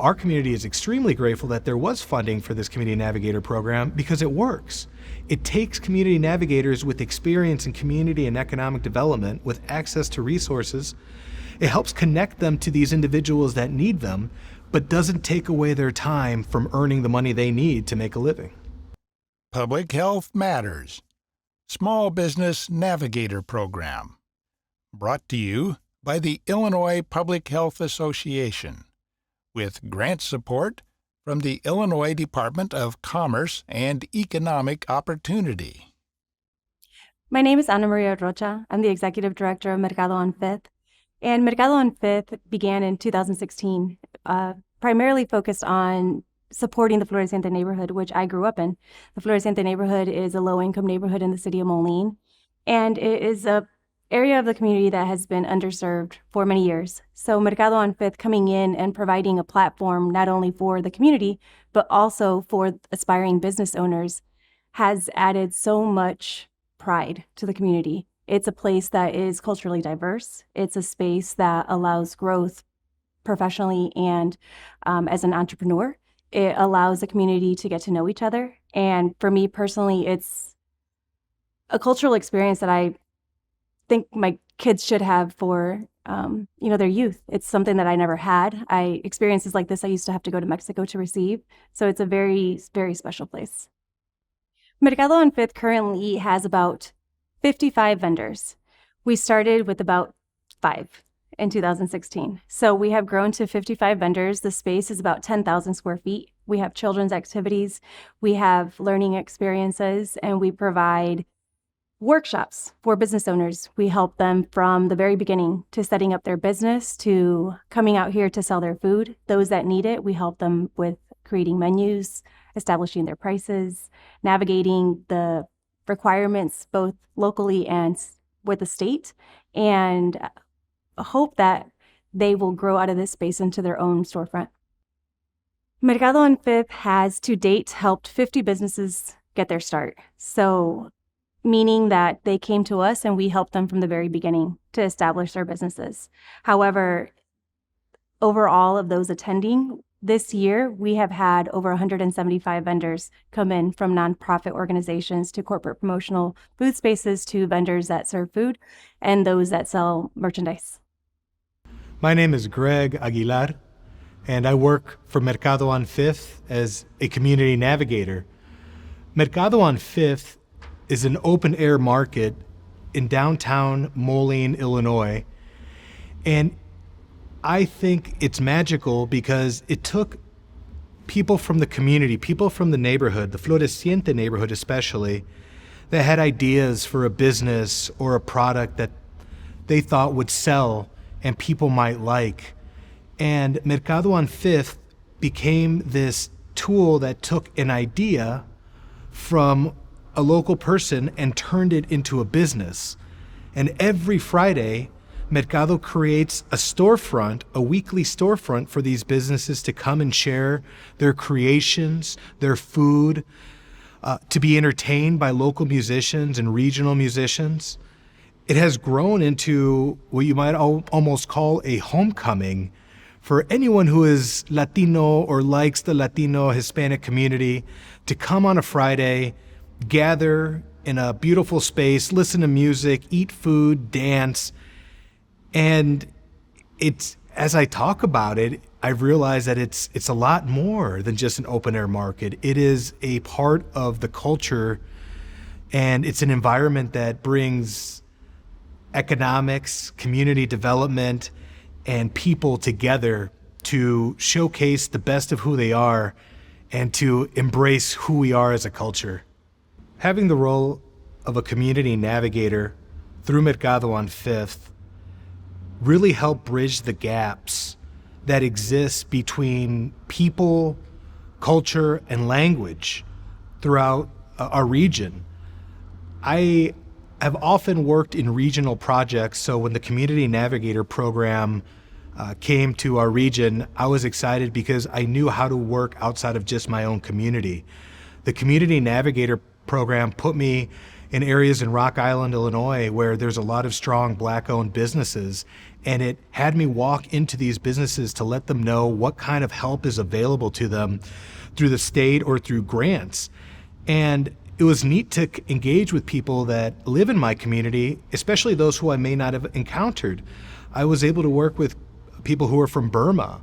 Our community is extremely grateful that there was funding for this Community Navigator program because it works. It takes community navigators with experience in community and economic development with access to resources. It helps connect them to these individuals that need them, but doesn't take away their time from earning the money they need to make a living. Public Health Matters, Small Business Navigator Program, brought to you by the Illinois Public Health Association, with grant support from the Illinois Department of Commerce and Economic Opportunity. My name is Anamaria Rocha. I'm the Executive Director of Mercado on 5th. And Mercado on 5th began in 2016, primarily focused on supporting the Floreciente neighborhood, which I grew up in. The Floreciente neighborhood is a low-income neighborhood in the city of Moline, and it is a area of the community that has been underserved for many years. So Mercado on 5th coming in and providing a platform not only for the community, but also for aspiring business owners has added so much pride to the community. It's a place that is culturally diverse. It's a space that allows growth professionally and as an entrepreneur. It allows the community to get to know each other. And for me personally, it's a cultural experience that I think my kids should have for their youth. It's something that I never had. Experiences like this I used to have to go to Mexico to receive. So it's a very, very special place. Mercado on 5th currently has about 55 vendors. We started with about 5 in 2016. So we have grown to 55 vendors. The space is about 10,000 square feet. We have children's activities, we have learning experiences, and we provide workshops for business owners. We help them from the very beginning to setting up their business to coming out here to sell their food. Those that need it, we help them with creating menus, establishing their prices, navigating the requirements both locally and with the state, and hope that they will grow out of this space into their own storefront. Mercado on 5th has to date helped 50 businesses get their start. So meaning that they came to us and we helped them from the very beginning to establish their businesses. However, overall of those attending, this year we have had over 175 vendors come in, from nonprofit organizations to corporate promotional booth spaces to vendors that serve food and those that sell merchandise. My name is Greg Aguilar, and I work for Mercado on 5th as a community navigator. Mercado on 5th is an open-air market in downtown Moline, Illinois. And I think it's magical because it took people from the community, people from the neighborhood, the Floreciente neighborhood especially, that had ideas for a business or a product that they thought would sell and people might like. And Mercado on 5th became this tool that took an idea from a local person and turned it into a business. And every Friday, Mercado creates a storefront, a weekly storefront for these businesses to come and share their creations, their food, to be entertained by local musicians and regional musicians. It has grown into what you might almost call a homecoming for anyone who is Latino or likes the Latino Hispanic community to come on a Friday, gather in a beautiful space, listen to music, eat food, dance. And it's, as I talk about it, I realize that it's a lot more than just an open air market. It is a part of the culture, and it's an environment that brings economics, community development, and people together to showcase the best of who they are and to embrace who we are as a culture. Having the role of a community navigator through Mercado on 5th really helped bridge the gaps that exist between people, culture, and language throughout our region. I have often worked in regional projects, so when the Community Navigator program came to our region, I was excited because I knew how to work outside of just my own community. The Community Navigator program put me in areas in Rock Island, Illinois, where there's a lot of strong Black-owned businesses, And it had me walk into these businesses to let them know what kind of help is available to them through the state or through grants. And it was neat to engage with people that live in my community, especially those who I may not have encountered. I was able to work with people who are from Burma.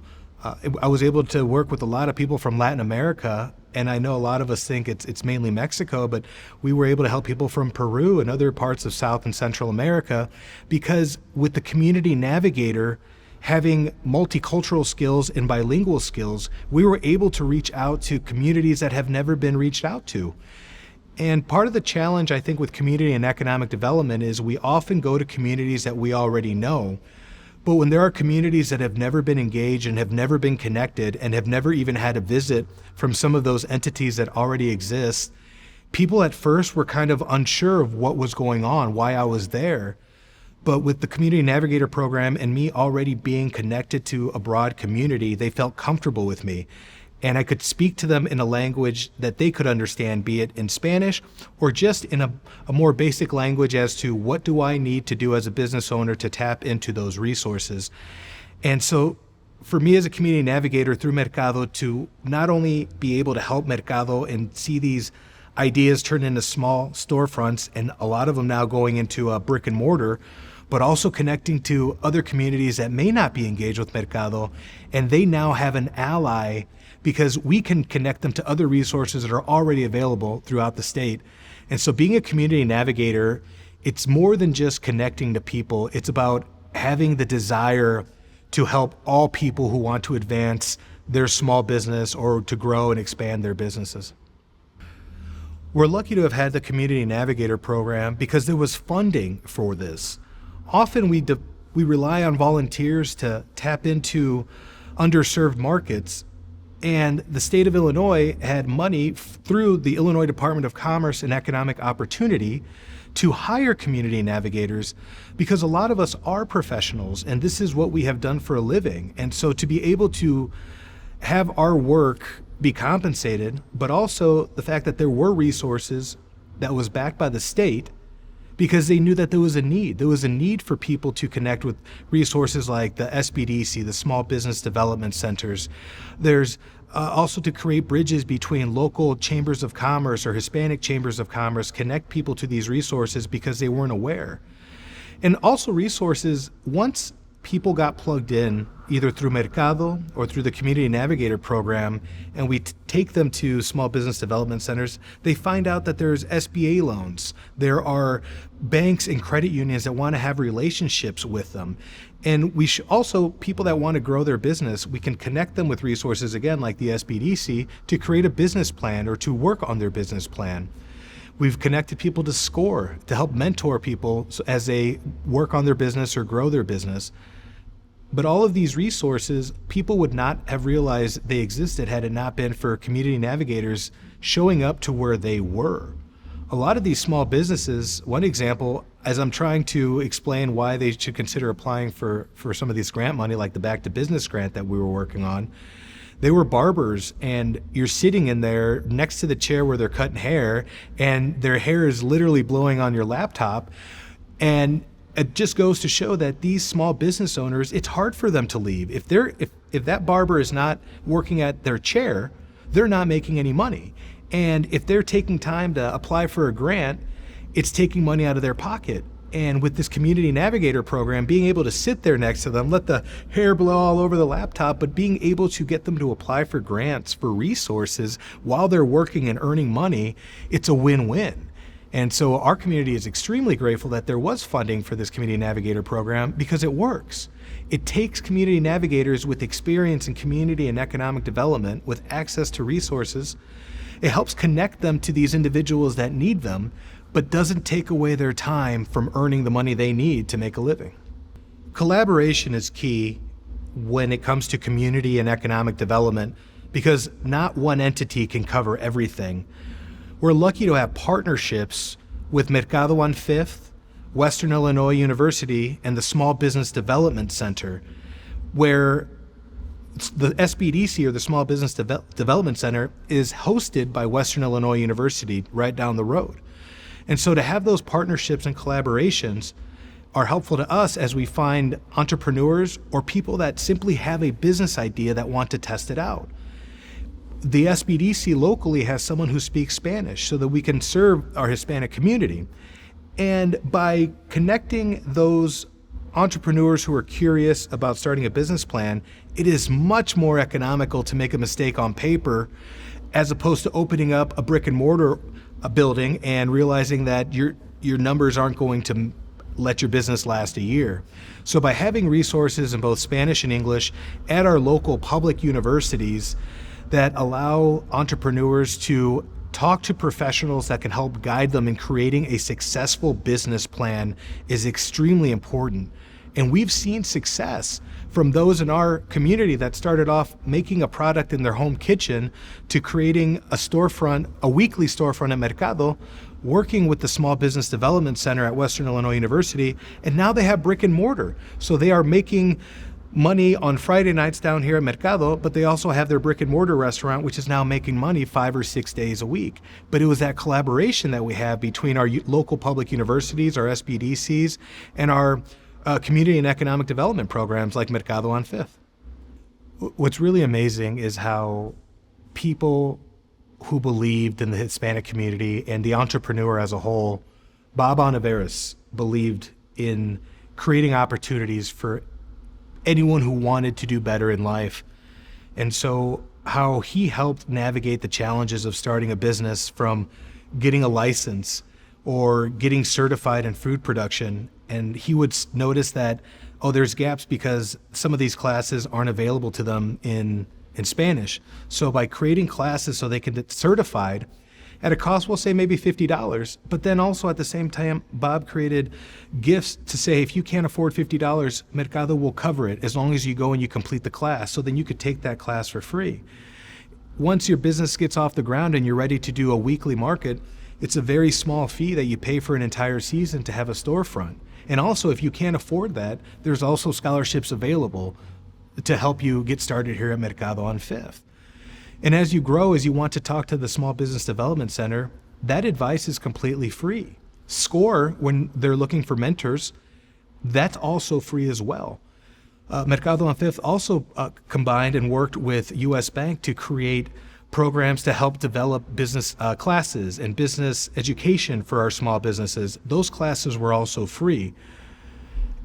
I was able to work with a lot of people from Latin America, and I know a lot of us think it's mainly Mexico, but we were able to help people from Peru and other parts of South and Central America, because with the Community Navigator having multicultural skills and bilingual skills, we were able to reach out to communities that have never been reached out to. And part of the challenge, I think, with community and economic development is we often go to communities that we already know. But when there are communities that have never been engaged and have never been connected and have never even had a visit from some of those entities that already exist, people at first were kind of unsure of what was going on, why I was there. But with the Community Navigator program and me already being connected to a broad community, they felt comfortable with me. And I could speak to them in a language that they could understand, be it in Spanish or just in a more basic language as to what do I need to do as a business owner to tap into those resources. And so for me as a community navigator through Mercado to not only be able to help Mercado and see these ideas turn into small storefronts, and a lot of them now going into a brick and mortar, but also connecting to other communities that may not be engaged with Mercado, and they now have an ally because we can connect them to other resources that are already available throughout the state. And so being a community navigator, it's more than just connecting to people. It's about having the desire to help all people who want to advance their small business or to grow and expand their businesses. We're lucky to have had the Community Navigator program because there was funding for this. Often we rely on volunteers to tap into underserved markets. And the state of Illinois had money through the Illinois Department of Commerce and Economic Opportunity to hire community navigators, because a lot of us are professionals and this is what we have done for a living. And so to be able to have our work be compensated, but also the fact that there were resources that was backed by the state, because they knew that there was a need. There was a need for people to connect with resources like the SBDC, the Small Business Development Centers. There's also to create bridges between local chambers of commerce or Hispanic chambers of commerce, connect people to these resources because they weren't aware. And also resources, once people got plugged in, either through Mercado or through the Community Navigator program, and we take them to small business development centers, they find out that there's SBA loans. There are banks and credit unions that want to have relationships with them. And we also, people that want to grow their business, we can connect them with resources, again, like the SBDC, to create a business plan or to work on their business plan. We've connected people to SCORE to help mentor people as they work on their business or grow their business. But all of these resources, people would not have realized they existed had it not been for community navigators showing up to where they were. A lot of these small businesses, one example, as I'm trying to explain why they should consider applying for some of this grant money, like the Back to Business grant that we were working on, they were barbers, and you're sitting in there next to the chair where they're cutting hair, and their hair is literally blowing on your laptop. And it just goes to show that these small business owners, it's hard for them to leave. If that barber is not working at their chair, they're not making any money. And if they're taking time to apply for a grant, it's taking money out of their pocket. And with this Community Navigator program, being able to sit there next to them, let the hair blow all over the laptop, but being able to get them to apply for grants, for resources while they're working and earning money, it's a win-win. And so our community is extremely grateful that there was funding for this Community Navigator program because it works. It takes community navigators with experience in community and economic development with access to resources. It helps connect them to these individuals that need them, but doesn't take away their time from earning the money they need to make a living. Collaboration is key when it comes to community and economic development because not one entity can cover everything. We're lucky to have partnerships with Mercado on 5th, Western Illinois University, and the Small Business Development Center, where the SBDC, or the Small Business Development Center, is hosted by Western Illinois University right down the road. And so to have those partnerships and collaborations are helpful to us as we find entrepreneurs or people that simply have a business idea that want to test it out. The SBDC locally has someone who speaks Spanish so that we can serve our Hispanic community. And by connecting those entrepreneurs who are curious about starting a business plan, it is much more economical to make a mistake on paper as opposed to opening up a brick and mortar building and realizing that your numbers aren't going to let your business last a year. So by having resources in both Spanish and English at our local public universities that allow entrepreneurs to talk to professionals that can help guide them in creating a successful business plan is extremely important. And we've seen success from those in our community that started off making a product in their home kitchen to creating a storefront, a weekly storefront at Mercado, working with the Small Business Development Center at Western Illinois University, and now they have brick and mortar. So they are making money on Friday nights down here at Mercado, but they also have their brick and mortar restaurant, which is now making money 5 or 6 days a week. But it was that collaboration that we have between our local public universities, our SBDCs, and our community and economic development programs like Mercado on Fifth. What's really amazing is how people who believed in the Hispanic community and the entrepreneur as a whole, Bob Ontiveros believed in creating opportunities for anyone who wanted to do better in life. And so how he helped navigate the challenges of starting a business, from getting a license or getting certified in food production. And he would notice that, oh, there's gaps because some of these classes aren't available to them in Spanish. So by creating classes so they can get certified at a cost, we'll say maybe $50, but then also at the same time, Bob created gifts to say, if you can't afford $50, Mercado will cover it as long as you go and you complete the class. So then you could take that class for free. Once your business gets off the ground and you're ready to do a weekly market, it's a very small fee that you pay for an entire season to have a storefront. And also, if you can't afford that, there's also scholarships available to help you get started here at Mercado on Fifth. And as you grow, as you want to talk to the Small Business Development Center, that advice is completely free. SCORE, when they're looking for mentors, that's also free as well. Mercado on Fifth also combined and worked with U.S. Bank to create programs to help develop business classes and business education for our small businesses. Those classes were also free.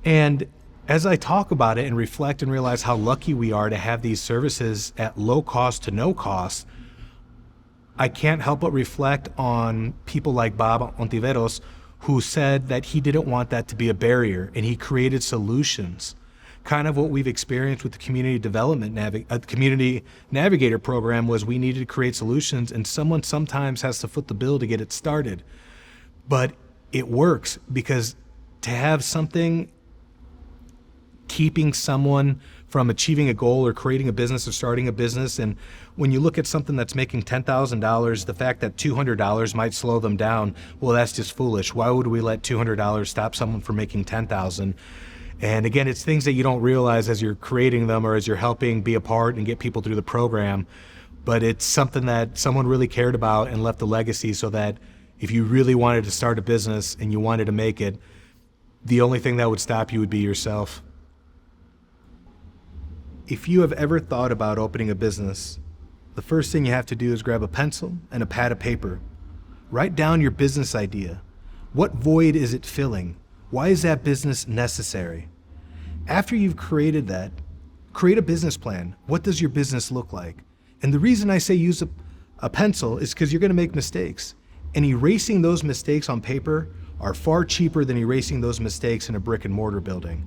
And as I talk about it and reflect and realize how lucky we are to have these services at low cost to no cost, I can't help but reflect on people like Bob Ontiveros, who said that he didn't want that to be a barrier, and he created solutions. Kind of what we've experienced with the Community Community Navigator program was we needed to create solutions, and someone sometimes has to foot the bill to get it started. But it works because to have something keeping someone from achieving a goal or creating a business or starting a business, and when you look at something that's making $10,000, the fact that $200 might slow them down, well, that's just foolish. Why would we let $200 stop someone from making $10,000? And again, it's things that you don't realize as you're creating them or as you're helping be a part and get people through the program. But it's something that someone really cared about and left a legacy, so that if you really wanted to start a business and you wanted to make it, the only thing that would stop you would be yourself. If you have ever thought about opening a business, the first thing you have to do is grab a pencil and a pad of paper. Write down your business idea. What void is it filling? Why is that business necessary? After you've created that, create a business plan. What does your business look like? And the reason I say use a pencil is because you're going to make mistakes. And erasing those mistakes on paper are far cheaper than erasing those mistakes in a brick and mortar building.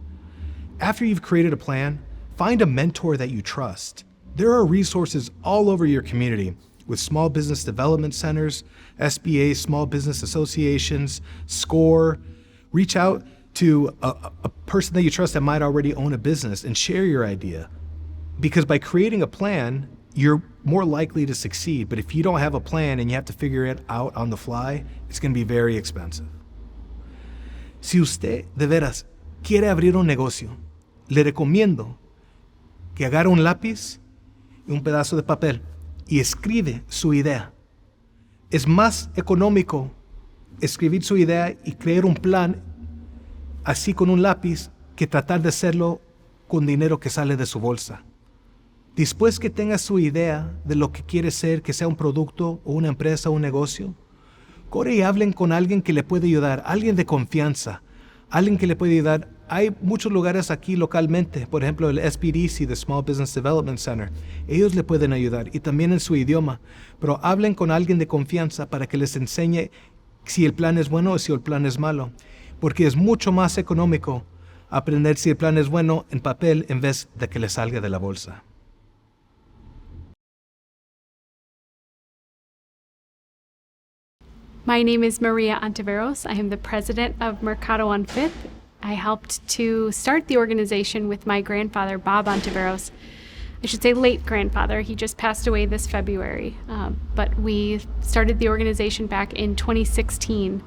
After you've created a plan, find a mentor that you trust. There are resources all over your community with small business development centers, SBA, small business associations, SCORE. Reach out to a person that you trust that might already own a business and share your idea. Because by creating a plan, you're more likely to succeed. But if you don't have a plan and you have to figure it out on the fly, it's going to be very expensive. Si usted de veras quiere abrir un negocio, le recomiendo que agarre un lápiz y un pedazo de papel y escribe su idea. Es más económico escribir su idea y crear un plan así con un lápiz que tratar de hacerlo con dinero que sale de su bolsa. Después que tenga su idea de lo que quiere ser, que sea un producto o una empresa o un negocio, corre y hablen con alguien que le puede ayudar, alguien de confianza, alguien que le puede ayudar. Hay muchos lugares aquí localmente, por ejemplo el SBDC, the Small Business Development Center. Ellos le pueden ayudar y también en su idioma, pero hablen con alguien de confianza para que les enseñe si el plan es bueno o si el plan es malo, porque es mucho más económico aprender si el plan es bueno en papel en vez de que le salga de la bolsa. My name is Maria Ontiveros. I am the president of Mercado on 5th. I helped to start the organization with my grandfather, Bob Ontiveros. I should say late grandfather. He just passed away this February. But we started the organization back in 2016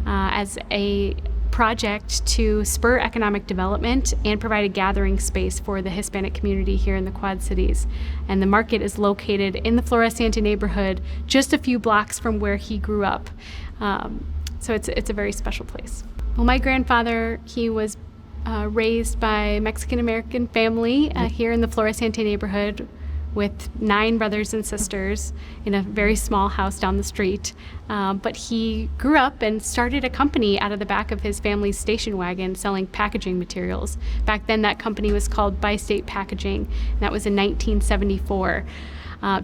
as a project to spur economic development and provide a gathering space for the Hispanic community here in the Quad Cities. And the market is located in the Floreciente neighborhood, just a few blocks from where he grew up. So it's a very special place. Well, my grandfather, he was raised by Mexican-American family here in the Floreciente neighborhood with 9 brothers and sisters in a very small house down the street. But he grew up and started a company out of the back of his family's station wagon selling packaging materials. Back then that company was called Bi-State Packaging, and that was in 1974.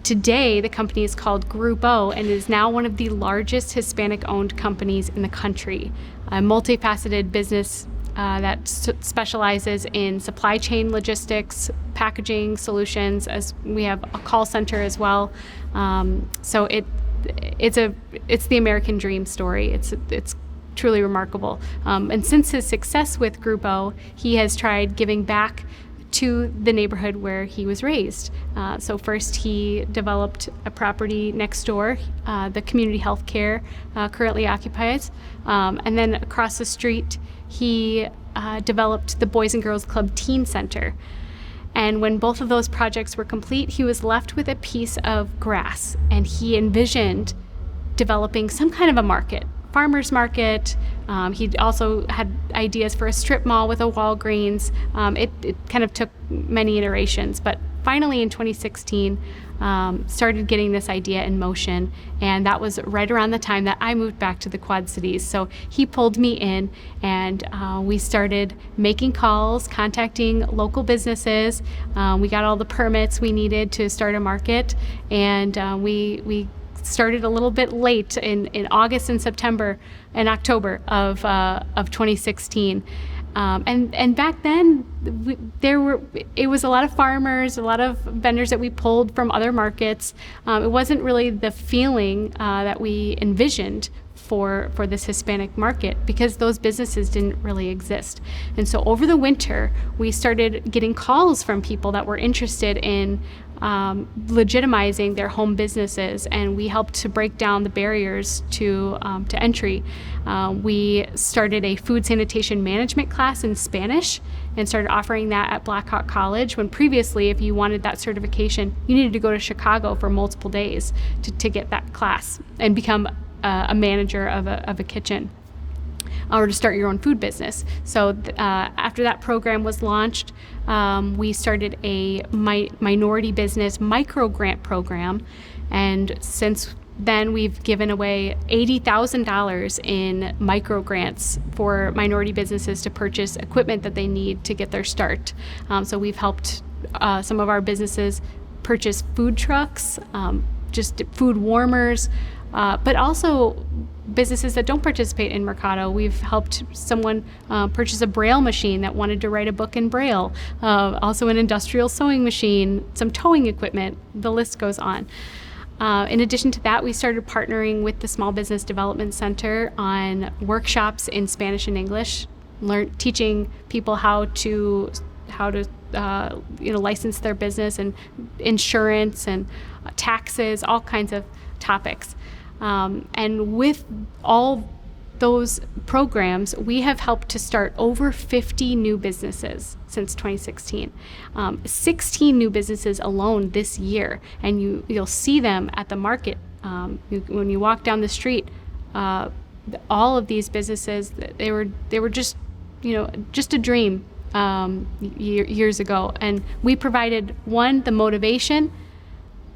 Today, the company is called Grupo and is now one of the largest Hispanic-owned companies in the country. A multifaceted business that specializes in supply chain logistics, packaging solutions, as we have a call center as well. So it's the American dream story. It's truly remarkable. And since his success with Grupo, he has tried giving back to the neighborhood where he was raised. So first he developed a property next door, the community health care currently occupies. And then across the street, he developed the Boys and Girls Club Teen Center. And when both of those projects were complete, he was left with a piece of grass, and he envisioned developing some kind of a market, farmer's market. He also had ideas for a strip mall with a Walgreens. It kind of took many iterations, but finally in 2016, started getting this idea in motion, and that was right around the time that I moved back to the Quad Cities. So he pulled me in, and we started making calls, contacting local businesses. We got all the permits we needed to start a market, and we started a little bit late in August and September and October of 2016. And back then, it was a lot of farmers, a lot of vendors that we pulled from other markets. It wasn't really the feeling that we envisioned for this Hispanic market, because those businesses didn't really exist. And so over the winter, we started getting calls from people that were interested in legitimizing their home businesses, and we helped to break down the barriers to entry. We started a food sanitation management class in Spanish and started offering that at Blackhawk College, when previously, if you wanted that certification, you needed to go to Chicago for multiple days to get that class and become a manager of a kitchen, or to start your own food business. So after that program was launched, we started a minority business micro grant program, and since then we've given away $80,000 in micro grants for minority businesses to purchase equipment that they need to get their start. So we've helped some of our businesses purchase food trucks, just food warmers, but also businesses that don't participate in Mercado. We've helped someone purchase a Braille machine that wanted to write a book in Braille, also an industrial sewing machine, some towing equipment, the list goes on. In addition to that, we started partnering with the Small Business Development Center on workshops in Spanish and English, teaching people how to license their business, and insurance and taxes, all kinds of topics. And with all those programs, we have helped to start over 50 new businesses since 2016. 16 new businesses alone this year, and you'll see them at the market. When you walk down the street, all of these businesses, they were just just a dream years ago. And we provided, one, the motivation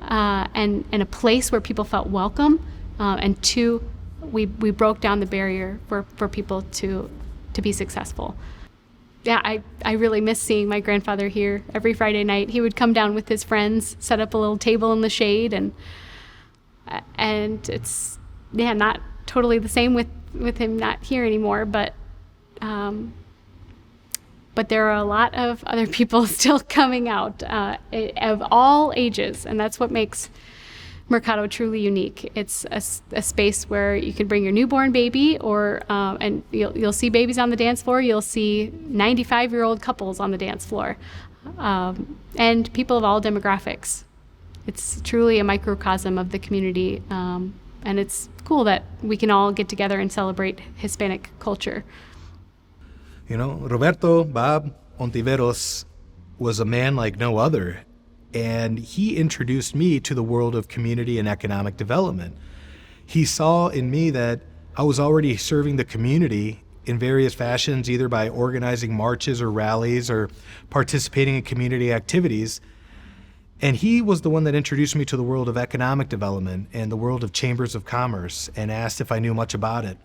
and a place where people felt welcome, and two, we broke down the barrier for people to be successful. Yeah, I really miss seeing my grandfather here every Friday night. He would come down with his friends, set up a little table in the shade, and it's not totally the same with him not here anymore, but there are a lot of other people still coming out of all ages, and that's what makes Mercado truly unique. It's a space where you can bring your newborn baby, and you'll see babies on the dance floor. You'll see 95-year-old couples on the dance floor, and people of all demographics. It's truly a microcosm of the community, and it's cool that we can all get together and celebrate Hispanic culture. Roberto, Bob Ontiveros, was a man like no other. And he introduced me to the world of community and economic development. He saw in me that I was already serving the community in various fashions, either by organizing marches or rallies or participating in community activities. And he was the one that introduced me to the world of economic development and the world of chambers of commerce, and asked if I knew much about it.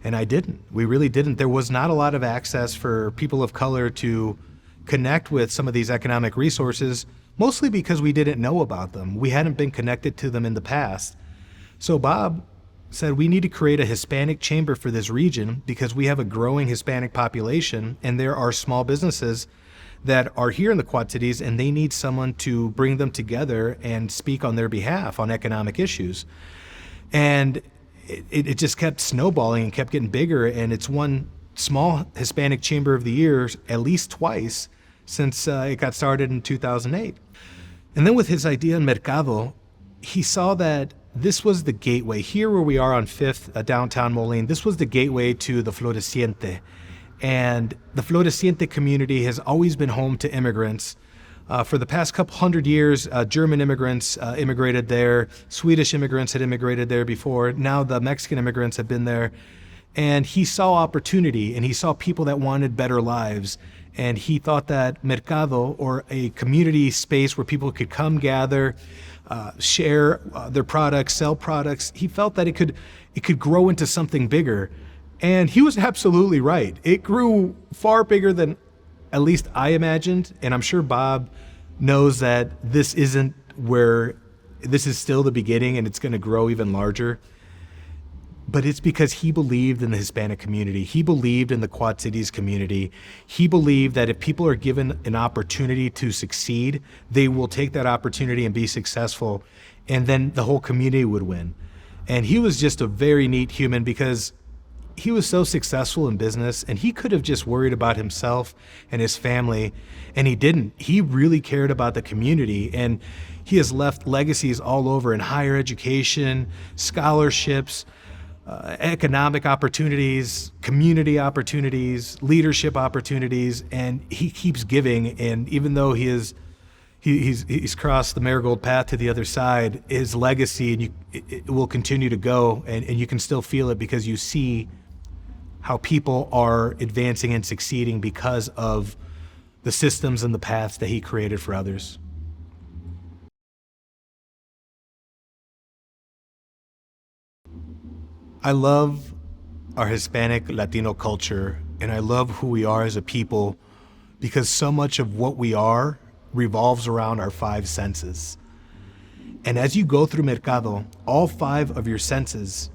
And I didn't. We really didn't. There was not a lot of access for people of color to connect with some of these economic resources, mostly because we didn't know about them. We hadn't been connected to them in the past. So Bob said, we need to create a Hispanic chamber for this region because we have a growing Hispanic population, and there are small businesses that are here in the Quad Cities, and they need someone to bring them together and speak on their behalf on economic issues. And it just kept snowballing and kept getting bigger, and it's won Small Hispanic Chamber of the Year at least twice since it got started in 2008. And then with his idea in Mercado, he saw that this was the gateway. Here where we are on 5th, downtown Moline, this was the gateway to the Floreciente. And the Floreciente community has always been home to immigrants. For the past couple hundred years, German immigrants immigrated there, Swedish immigrants had immigrated there before, now the Mexican immigrants have been there. And he saw opportunity, and he saw people that wanted better lives. And he thought that Mercado, or a community space where people could come gather, share their products, sell products, he felt that it could grow into something bigger. And he was absolutely right. It grew far bigger than at least I imagined. And I'm sure Bob knows that this is still the beginning, and it's going to grow even larger. But it's because he believed in the Hispanic community. He believed in the Quad Cities community. He believed that if people are given an opportunity to succeed, they will take that opportunity and be successful, and then the whole community would win. And he was just a very neat human because he was so successful in business, and he could have just worried about himself and his family, and he didn't. He really cared about the community, and he has left legacies all over in higher education, scholarships, economic opportunities, community opportunities, leadership opportunities, and he keeps giving. And even though he's crossed the marigold path to the other side, his legacy and it will continue to go, and you can still feel it because you see how people are advancing and succeeding because of the systems and the paths that he created for others. I love our Hispanic Latino culture, and I love who we are as a people because so much of what we are revolves around our 5 senses. And as you go through Mercado, all 5 of your senses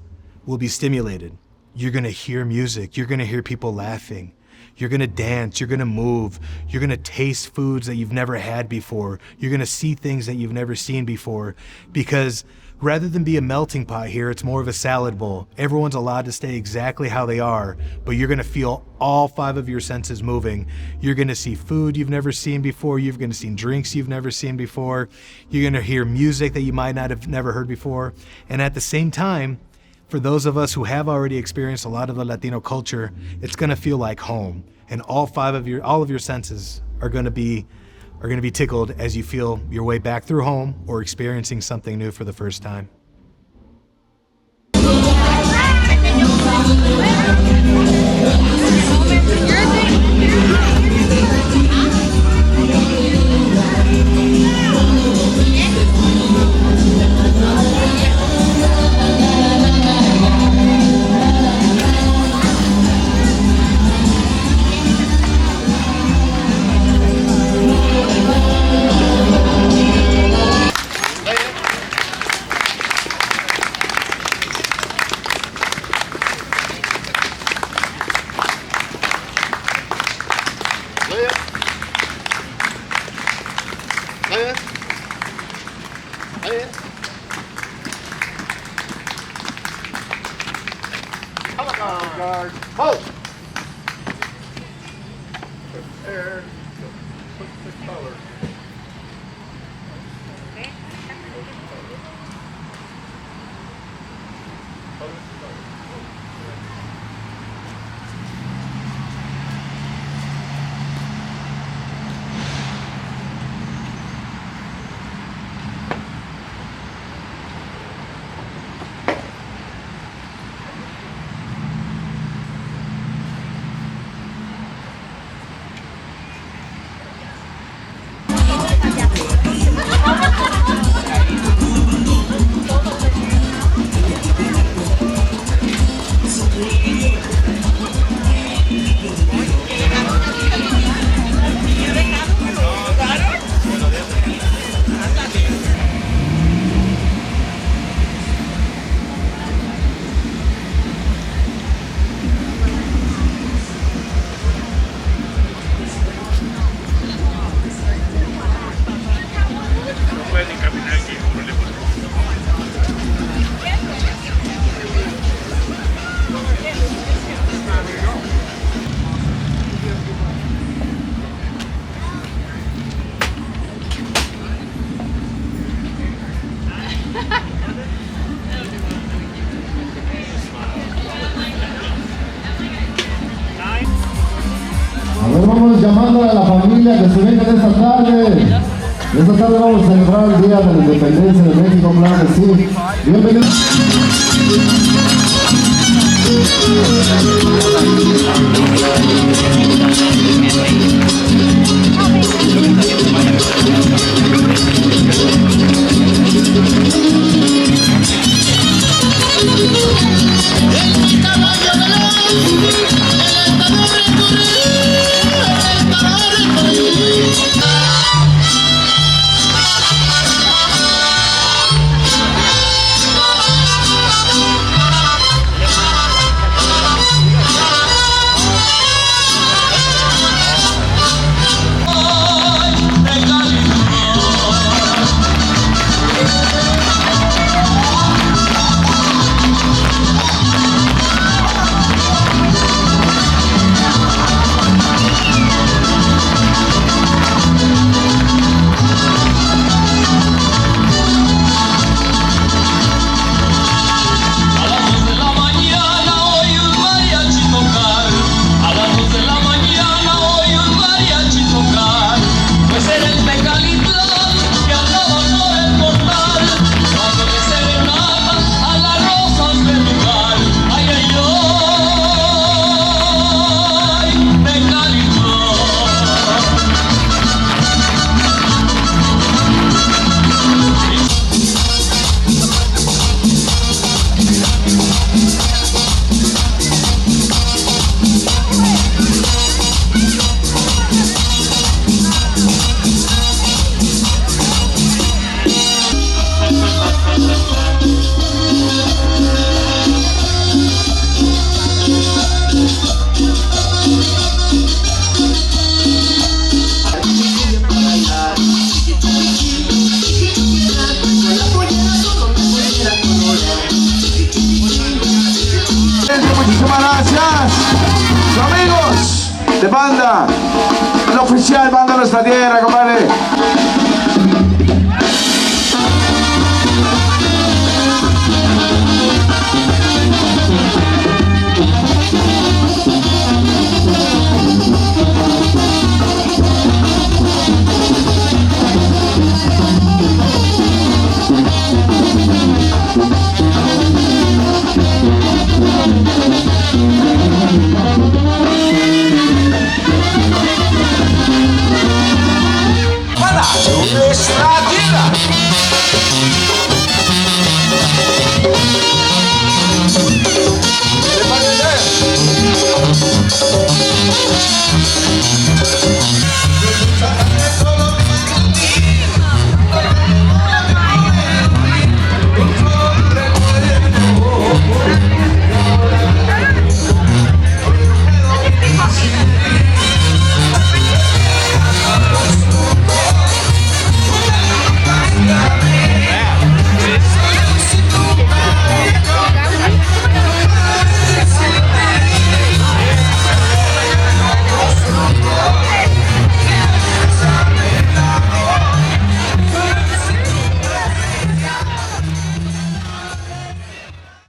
will be stimulated. You're gonna hear music, you're gonna hear people laughing, you're gonna dance, you're gonna move, you're gonna taste foods that you've never had before, you're gonna see things that you've never seen before, because rather than be a melting pot here, it's more of a salad bowl. Everyone's allowed to stay exactly how they are, but you're gonna feel all 5 of your senses moving. You're gonna see food you've never seen before, you're gonna see drinks you've never seen before, you're gonna hear music that you might not have never heard before. And at the same time, for those of us who have already experienced a lot of the Latino culture, it's gonna feel like home. And all of your senses are gonna be tickled as you feel your way back through home or experiencing something new for the first time. You're Guard. Halt! Prepare. Put the color. A ver, vamos llamando a la familia que se venga esta tarde. Esta tarde vamos a celebrar el Día de la Independencia de México, claro que sí. Bienvenidos. de banda, el oficial Banda Nuestra Tierra, compadre.